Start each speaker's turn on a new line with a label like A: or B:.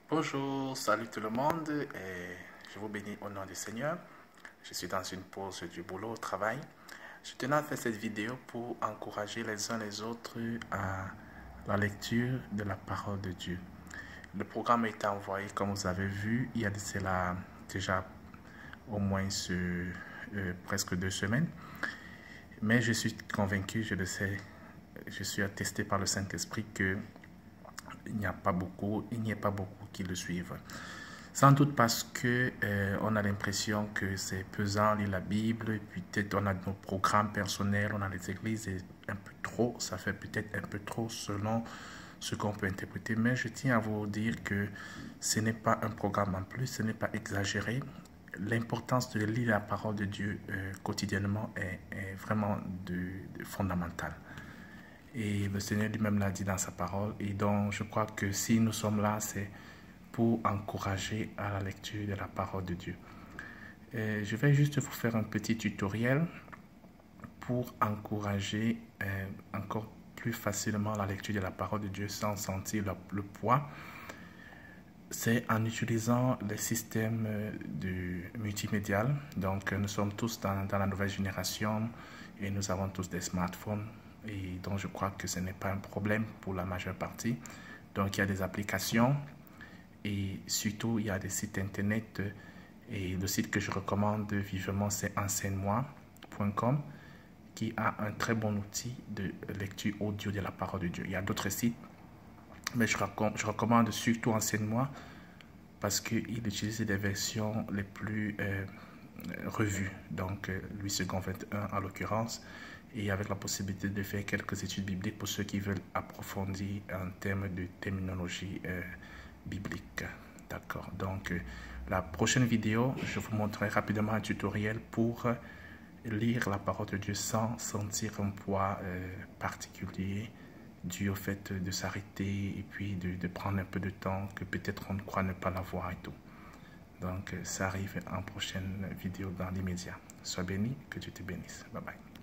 A: Bonjour, salut tout le monde et je vous bénis au nom du Seigneur. Je suis dans une pause du boulot au travail. Je tenais à faire cette vidéo pour encourager les uns les autres à la lecture de la parole de Dieu. Le programme a été envoyé, comme vous avez vu, il y a de cela déjà au moins presque 2 semaines. Mais je suis convaincu, je le sais, je suis attesté par le Saint-Esprit que il n'y a pas beaucoup qui le suivent. Sans doute parce que on a l'impression que c'est pesant lire la Bible, et puis peut-être on a nos programmes personnels, on a les églises, et un peu trop, ça fait peut-être un peu trop selon ce qu'on peut interpréter. Mais je tiens à vous dire que ce n'est pas un programme en plus, ce n'est pas exagéré. L'importance de lire la parole de Dieu quotidiennement est vraiment fondamentale. Et le Seigneur lui-même l'a dit dans sa parole. Et donc, je crois que si nous sommes là, c'est pour encourager à la lecture de la parole de Dieu. Je vais juste vous faire un petit tutoriel pour encourager encore plus facilement la lecture de la parole de Dieu sans sentir le poids. C'est en utilisant les systèmes multimédial. Donc, nous sommes tous dans la nouvelle génération et nous avons tous des smartphones. Et donc, je crois que ce n'est pas un problème pour la majeure partie. Donc, il y a des applications et surtout, il y a des sites internet. Et le site que je recommande vivement, c'est enseigne-moi.com qui a un très bon outil de lecture audio de la parole de Dieu. Il y a d'autres sites, mais je recommande surtout Enseigne-moi parce qu'il utilise des versions les plus revues. Donc, Louis II 21 en l'occurrence, et avec la possibilité de faire quelques études bibliques pour ceux qui veulent approfondir en termes de terminologie biblique. D'accord. Donc, la prochaine vidéo, je vous montrerai rapidement un tutoriel pour lire la parole de Dieu sans sentir un poids particulier dû au fait de s'arrêter et puis de prendre un peu de temps que peut-être on croit ne pas l'avoir et tout. Donc, ça arrive en prochaine vidéo dans l'immédiat. Sois béni, que Dieu te bénisse. Bye bye.